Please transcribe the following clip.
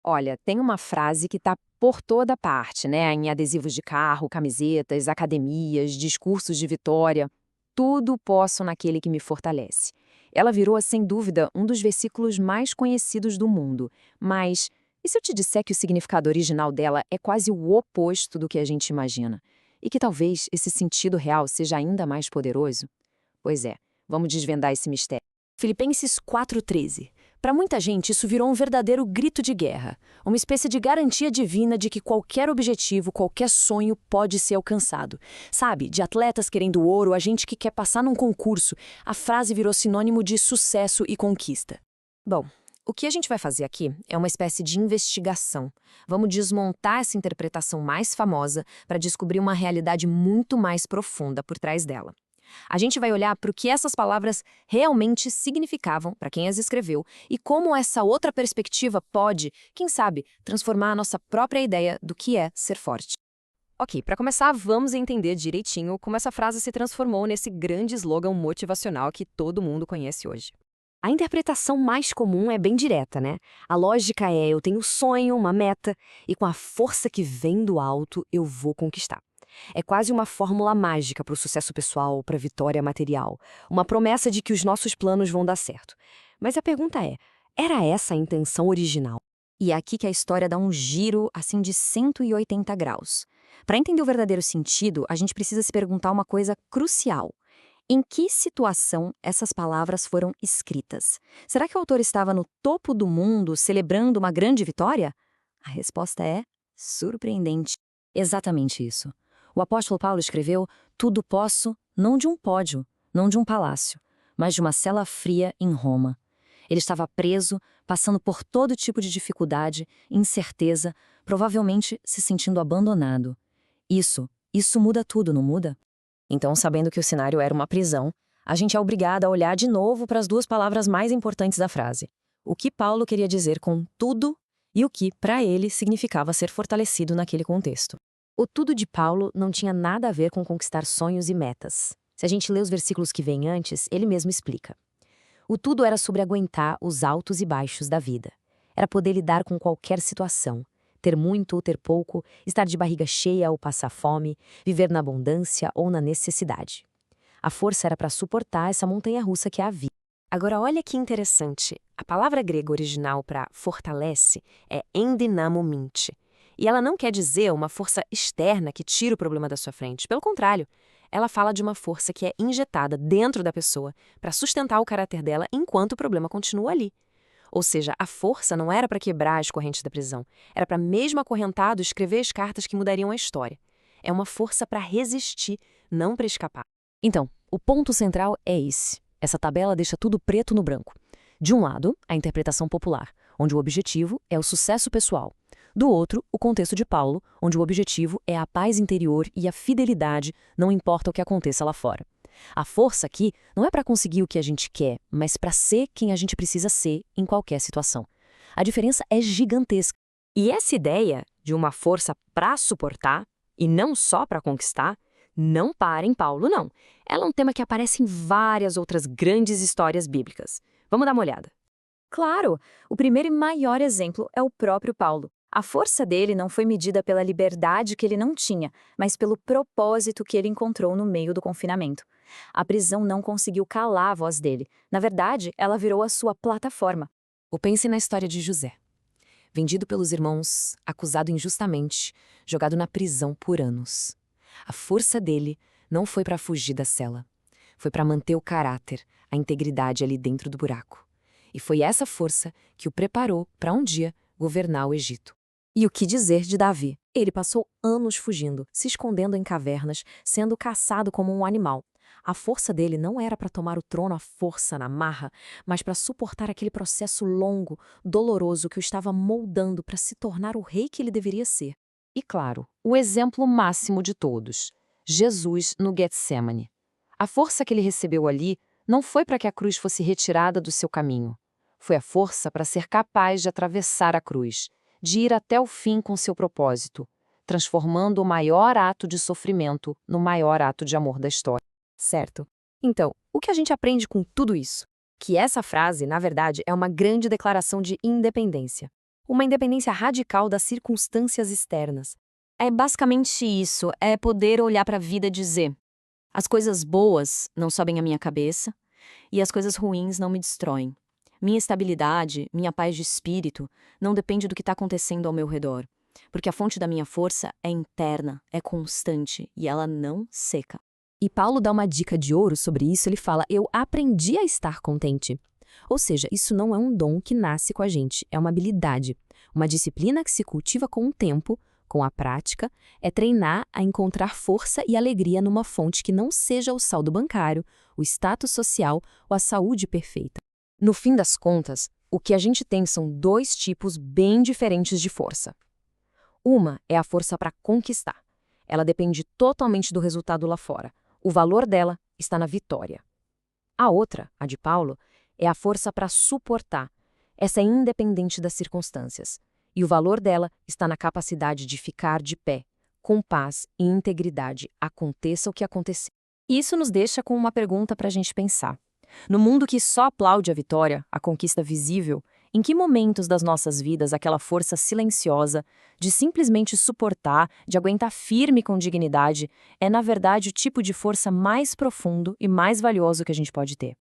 Olha, tem uma frase que está por toda parte, né? Em adesivos de carro, camisetas, academias, discursos de vitória. Tudo posso naquele que me fortalece. Ela virou, sem dúvida, um dos versículos mais conhecidos do mundo. Mas e se eu te disser que o significado original dela é quase o oposto do que a gente imagina? E que talvez esse sentido real seja ainda mais poderoso? Pois é, vamos desvendar esse mistério. Filipenses 4,13. Para muita gente, isso virou um verdadeiro grito de guerra, uma espécie de garantia divina de que qualquer objetivo, qualquer sonho pode ser alcançado. Sabe, de atletas querendo ouro a gente que quer passar num concurso, a frase virou sinônimo de sucesso e conquista. Bom, o que a gente vai fazer aqui é uma espécie de investigação. Vamos desmontar essa interpretação mais famosa para descobrir uma realidade muito mais profunda por trás dela. A gente vai olhar para o que essas palavras realmente significavam para quem as escreveu e como essa outra perspectiva pode, quem sabe, transformar a nossa própria ideia do que é ser forte. Ok, para começar, vamos entender direitinho como essa frase se transformou nesse grande slogan motivacional que todo mundo conhece hoje. A interpretação mais comum é bem direta, né? A lógica é: eu tenho um sonho, uma meta, e com a força que vem do alto, eu vou conquistar. É quase uma fórmula mágica para o sucesso pessoal, para a vitória material. Uma promessa de que os nossos planos vão dar certo. Mas a pergunta é: era essa a intenção original? E é aqui que a história dá um giro assim de 180 graus. Para entender o verdadeiro sentido, a gente precisa se perguntar uma coisa crucial. Em que situação essas palavras foram escritas? Será que o autor estava no topo do mundo celebrando uma grande vitória? A resposta é surpreendente. Exatamente isso. O apóstolo Paulo escreveu: tudo posso, não de um pódio, não de um palácio, mas de uma cela fria em Roma. Ele estava preso, passando por todo tipo de dificuldade, incerteza, provavelmente se sentindo abandonado. Isso muda tudo, não muda? Então, sabendo que o cenário era uma prisão, a gente é obrigada a olhar de novo para as duas palavras mais importantes da frase. O que Paulo queria dizer com tudo e o que, para ele, significava ser fortalecido naquele contexto. O tudo de Paulo não tinha nada a ver com conquistar sonhos e metas. Se a gente lê os versículos que vêm antes, ele mesmo explica. O tudo era sobre aguentar os altos e baixos da vida. Era poder lidar com qualquer situação. Ter muito ou ter pouco, estar de barriga cheia ou passar fome, viver na abundância ou na necessidade. A força era para suportar essa montanha-russa que é a vida. Agora, olha que interessante. A palavra grega original para fortalece é endinamominte. E ela não quer dizer uma força externa que tira o problema da sua frente. Pelo contrário, ela fala de uma força que é injetada dentro da pessoa para sustentar o caráter dela enquanto o problema continua ali. Ou seja, a força não era para quebrar as correntes da prisão, era para, mesmo acorrentado, escrever as cartas que mudariam a história. É uma força para resistir, não para escapar. Então, o ponto central é esse. Essa tabela deixa tudo preto no branco. De um lado, a interpretação popular, onde o objetivo é o sucesso pessoal. Do outro, o contexto de Paulo, onde o objetivo é a paz interior e a fidelidade, não importa o que aconteça lá fora. A força aqui não é para conseguir o que a gente quer, mas para ser quem a gente precisa ser em qualquer situação. A diferença é gigantesca. E essa ideia de uma força para suportar, e não só para conquistar, não para em Paulo, não. Ela é um tema que aparece em várias outras grandes histórias bíblicas. Vamos dar uma olhada. Claro, o primeiro e maior exemplo é o próprio Paulo. A força dele não foi medida pela liberdade que ele não tinha, mas pelo propósito que ele encontrou no meio do confinamento. A prisão não conseguiu calar a voz dele. Na verdade, ela virou a sua plataforma. Ou pense na história de José. Vendido pelos irmãos, acusado injustamente, jogado na prisão por anos. A força dele não foi para fugir da cela. Foi para manter o caráter, a integridade ali dentro do buraco. E foi essa força que o preparou para um dia governar o Egito. E o que dizer de Davi? Ele passou anos fugindo, se escondendo em cavernas, sendo caçado como um animal. A força dele não era para tomar o trono à força, na marra, mas para suportar aquele processo longo, doloroso que o estava moldando para se tornar o rei que ele deveria ser. E claro, o exemplo máximo de todos, Jesus no Getsemane. A força que ele recebeu ali não foi para que a cruz fosse retirada do seu caminho. Foi a força para ser capaz de atravessar a cruz, de ir até o fim com seu propósito, transformando o maior ato de sofrimento no maior ato de amor da história. Certo? Então, o que a gente aprende com tudo isso? Que essa frase, na verdade, é uma grande declaração de independência. uma independência radical das circunstâncias externas. É basicamente isso, é poder olhar para a vida e dizer: as coisas boas não sobem à minha cabeça e as coisas ruins não me destroem. Minha estabilidade, minha paz de espírito, não depende do que está acontecendo ao meu redor, porque a fonte da minha força é interna, é constante e ela não seca. E Paulo dá uma dica de ouro sobre isso, ele fala: eu aprendi a estar contente. Ou seja, isso não é um dom que nasce com a gente, é uma habilidade, uma disciplina que se cultiva com o tempo, com a prática, é treinar a encontrar força e alegria numa fonte que não seja o saldo bancário, o status social ou a saúde perfeita. No fim das contas, o que a gente tem são dois tipos bem diferentes de força. Uma é a força para conquistar. Ela depende totalmente do resultado lá fora. O valor dela está na vitória. A outra, a de Paulo, é a força para suportar. Essa é independente das circunstâncias. E o valor dela está na capacidade de ficar de pé, com paz e integridade, aconteça o que acontecer. Isso nos deixa com uma pergunta para a gente pensar. No mundo que só aplaude a vitória, a conquista visível, em que momentos das nossas vidas aquela força silenciosa, de simplesmente suportar, de aguentar firme com dignidade, é na verdade o tipo de força mais profundo e mais valioso que a gente pode ter?